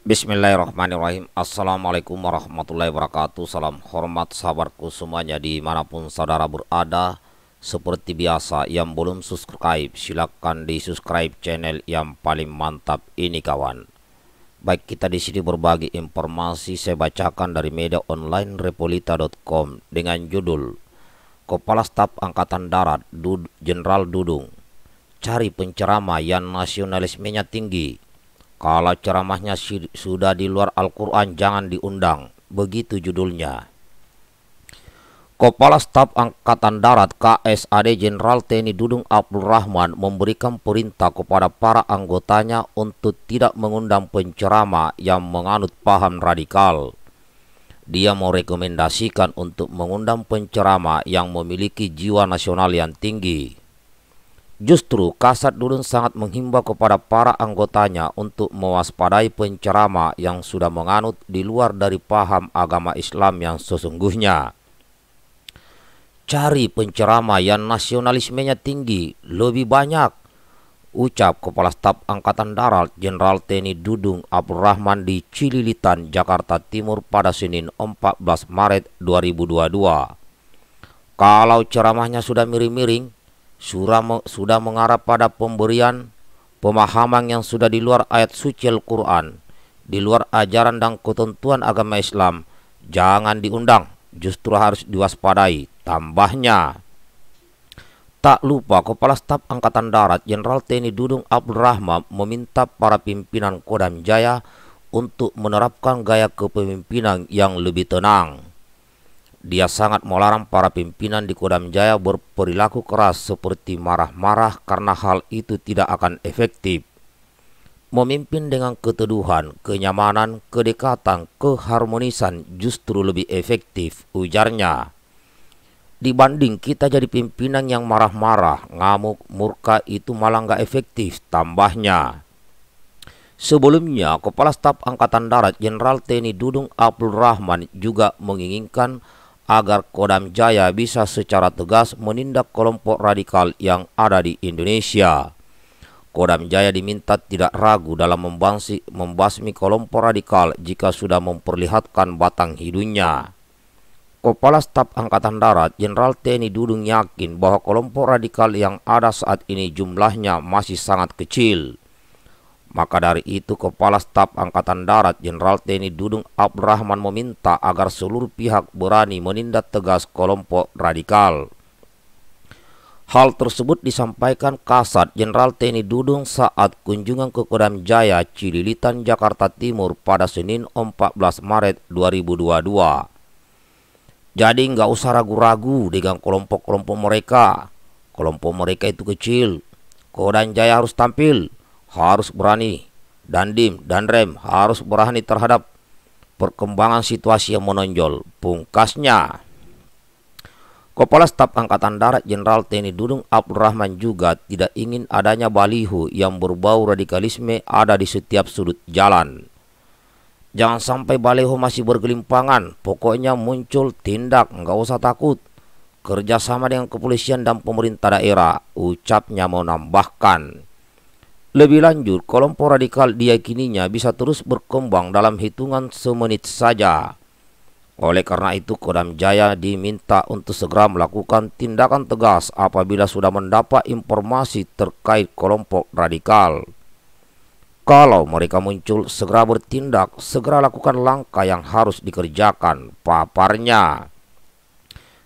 Bismillahirrahmanirrahim. Assalamualaikum warahmatullahi wabarakatuh. Salam hormat sahabatku semuanya dimanapun saudara berada. Seperti biasa, yang belum subscribe silahkan di subscribe channel yang paling mantap ini kawan. Baik, kita di sini berbagi informasi saya bacakan dari media online repolita.com dengan judul Kepala Staf Angkatan Darat Jenderal Dudung cari penceramah yang nasionalismenya tinggi. Kalau ceramahnya sudah di luar Al-Quran jangan diundang. Begitu judulnya. Kepala Staf Angkatan Darat KSAD Jenderal TNI Dudung Abdul Rahman memberikan perintah kepada para anggotanya untuk tidak mengundang penceramah yang menganut paham radikal. Dia merekomendasikan untuk mengundang penceramah yang memiliki jiwa nasional yang tinggi. Justru Kasat Dudung sangat menghimbau kepada para anggotanya untuk mewaspadai penceramah yang sudah menganut di luar dari paham agama Islam yang sesungguhnya. Cari penceramah yang nasionalismenya tinggi lebih banyak, ucap Kepala Staf Angkatan Darat Jenderal TNI Dudung Abdul Rahman di Cililitan, Jakarta Timur pada Senin 14 Maret 2022. Kalau ceramahnya sudah miring-miring, sudah mengarah pada pemberian pemahaman yang sudah di luar ayat suci Al-Quran, di luar ajaran dan ketentuan agama Islam, jangan diundang, justru harus diwaspadai. Tambahnya, tak lupa Kepala Staf Angkatan Darat Jenderal TNI Dudung Abdul Rahman meminta para pimpinan Kodam Jaya untuk menerapkan gaya kepemimpinan yang lebih tenang. Dia sangat melarang para pimpinan di Kodam Jaya berperilaku keras seperti marah-marah karena hal itu tidak akan efektif. Memimpin dengan keteduhan, kenyamanan, kedekatan, keharmonisan justru lebih efektif, ujarnya. Dibanding kita jadi pimpinan yang marah-marah, ngamuk, murka, itu malah nggak efektif, tambahnya. Sebelumnya, Kepala Staf Angkatan Darat Jenderal TNI Dudung Abdul Rahman juga menginginkan agar Kodam Jaya bisa secara tegas menindak kelompok radikal yang ada di Indonesia. Kodam Jaya diminta tidak ragu dalam membasmi kelompok radikal jika sudah memperlihatkan batang hidungnya. Kepala Staf Angkatan Darat Jenderal TNI Dudung yakin bahwa kelompok radikal yang ada saat ini jumlahnya masih sangat kecil. Maka dari itu Kepala Staf Angkatan Darat Jenderal TNI Dudung Abdul Rahman meminta agar seluruh pihak berani menindak tegas kelompok radikal. Hal tersebut disampaikan Kasat Jenderal TNI Dudung saat kunjungan ke Kodam Jaya Cililitan, Jakarta Timur pada Senin 14 Maret 2022. Jadi nggak usah ragu-ragu dengan kelompok-kelompok mereka. Kelompok mereka itu kecil. Kodam Jaya harus tampil, harus berani. Dandim dan Rem harus berani terhadap perkembangan situasi yang menonjol. Pungkasnya, Kepala Staf Angkatan Darat Jenderal TNI Dudung Abdul Rahman juga tidak ingin adanya baliho yang berbau radikalisme ada di setiap sudut jalan. Jangan sampai baliho masih bergelimpangan, pokoknya muncul tindak, nggak usah takut. Kerjasama dengan kepolisian dan pemerintah daerah, ucapnya menambahkan. Lebih lanjut, kelompok radikal diyakininya bisa terus berkembang dalam hitungan semenit saja. Oleh karena itu, Kodam Jaya diminta untuk segera melakukan tindakan tegas apabila sudah mendapat informasi terkait kelompok radikal. Kalau mereka muncul, segera bertindak, segera lakukan langkah yang harus dikerjakan, paparnya.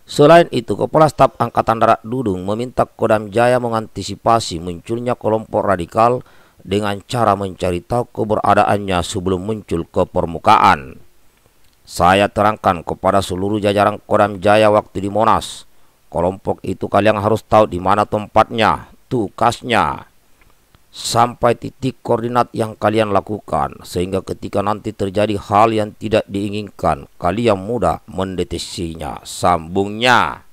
Selain itu, Kepala Staf Angkatan Darat Dudung meminta Kodam Jaya mengantisipasi munculnya kelompok radikal dengan cara mencari tahu keberadaannya sebelum muncul ke permukaan. Saya terangkan kepada seluruh jajaran Kodam Jaya waktu di Monas. Kelompok itu kalian harus tahu di mana tempatnya, tugasnya, sampai titik koordinat yang kalian lakukan, sehingga ketika nanti terjadi hal yang tidak diinginkan, kalian mudah mendeteksinya, sambungnya.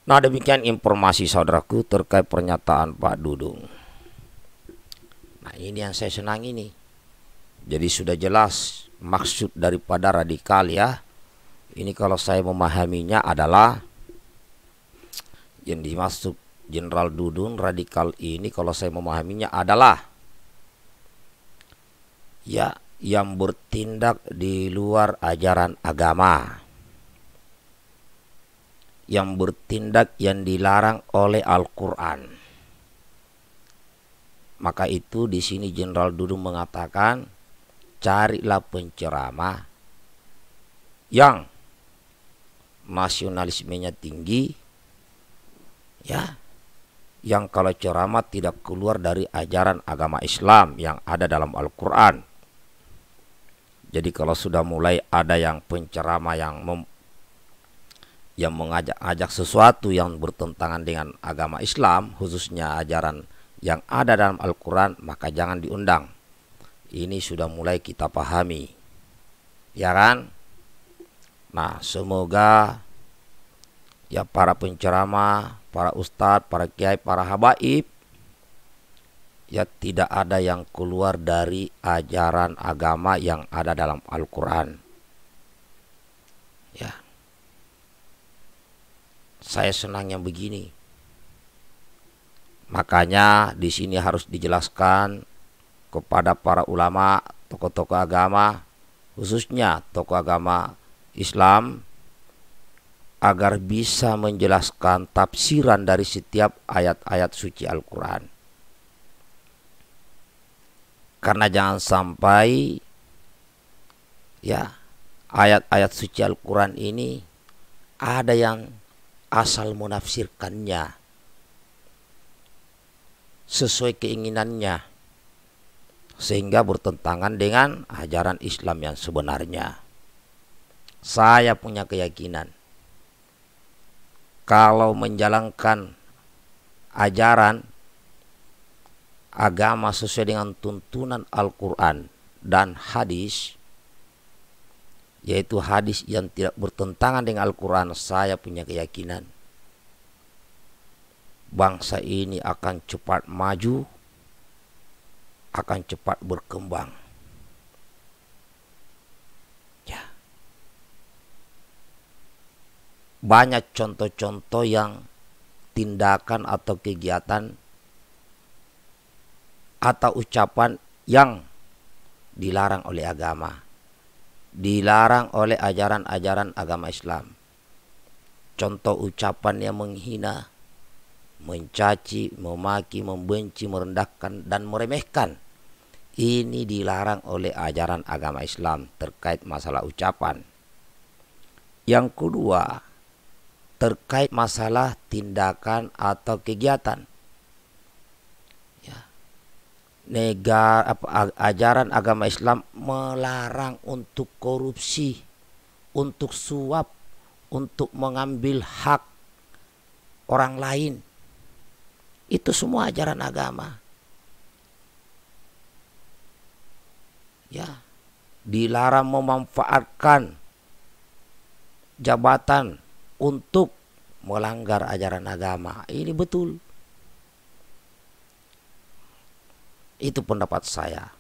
Nah, demikian informasi saudaraku terkait pernyataan Pak Dudung. Nah, ini yang saya senang ini. Jadi sudah jelas maksud daripada radikal ya. Ini kalau saya memahaminya adalah yang dimaksud Jenderal Dudung radikal ini kalau saya memahaminya adalah ya, yang bertindak di luar ajaran agama, yang bertindak yang dilarang oleh Al-Qur'an. Maka itu di sini Jenderal Dudung mengatakan, carilah penceramah yang nasionalismenya tinggi, ya, yang kalau ceramah tidak keluar dari ajaran agama Islam yang ada dalam Al-Quran. Jadi kalau sudah mulai ada yang penceramah yang mengajak-ajak sesuatu yang bertentangan dengan agama Islam, khususnya ajaran yang ada dalam Al-Quran, maka jangan diundang. Ini sudah mulai kita pahami, ya kan? Nah, semoga ya para penceramah, para ustadz, para kiai, para habaib, ya tidak ada yang keluar dari ajaran agama yang ada dalam Al-Quran. Ya, saya senang yang begini. Makanya di sini harus dijelaskan kepada para ulama, tokoh-tokoh agama, khususnya tokoh agama Islam, agar bisa menjelaskan tafsiran dari setiap ayat-ayat suci Al-Quran. Karena jangan sampai ya ayat-ayat suci Al-Quran ini ada yang asal menafsirkannya sesuai keinginannya, sehingga bertentangan dengan ajaran Islam yang sebenarnya. Saya punya keyakinan kalau menjalankan ajaran agama sesuai dengan tuntunan Al-Quran dan hadis, yaitu hadis yang tidak bertentangan dengan Al-Quran, saya punya keyakinan bangsa ini akan cepat maju, akan cepat berkembang. Banyak contoh-contoh yang tindakan atau kegiatan atau ucapan yang dilarang oleh agama, dilarang oleh ajaran-ajaran agama Islam. Contoh ucapan yang menghina, mencaci, memaki, membenci, merendahkan, dan meremehkan. Ini dilarang oleh ajaran agama Islam terkait masalah ucapan. Yang kedua, terkait masalah tindakan atau kegiatan. Ya. Ajaran agama Islam melarang untuk korupsi, untuk suap, untuk mengambil hak orang lain. Itu semua ajaran agama. Ya, dilarang memanfaatkan jabatan untuk melanggar ajaran agama. Ini betul. Itu pendapat saya.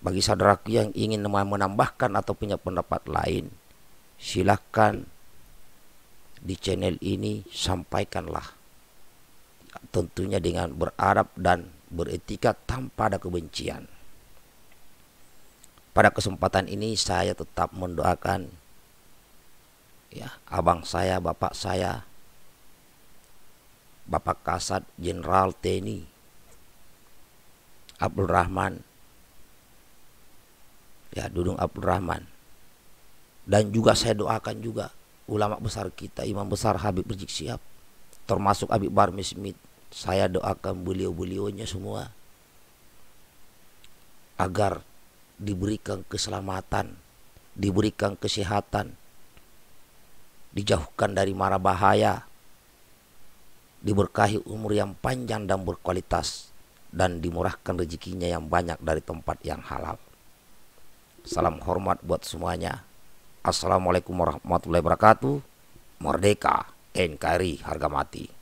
Bagi saudaraku yang ingin menambahkan atau punya pendapat lain, silahkan di channel ini sampaikanlah. Tentunya dengan beradab dan beretika tanpa ada kebencian. Pada kesempatan ini saya tetap mendoakan ya, abang saya, bapak saya, Bapak Kasat Jenderal TNI Abdul Rahman, ya, Dudung Abdul Rahman, dan juga saya doakan juga ulama besar kita, Imam Besar Habib Rizik Syihab, termasuk Habib Bahri Smith. Saya doakan beliau-beliaunya semua agar diberikan keselamatan, diberikan kesehatan, dijauhkan dari mara bahaya, diberkahi umur yang panjang dan berkualitas, dan dimurahkan rezekinya yang banyak dari tempat yang halal. Salam hormat buat semuanya. Assalamualaikum warahmatullahi wabarakatuh. Merdeka, NKRI harga mati.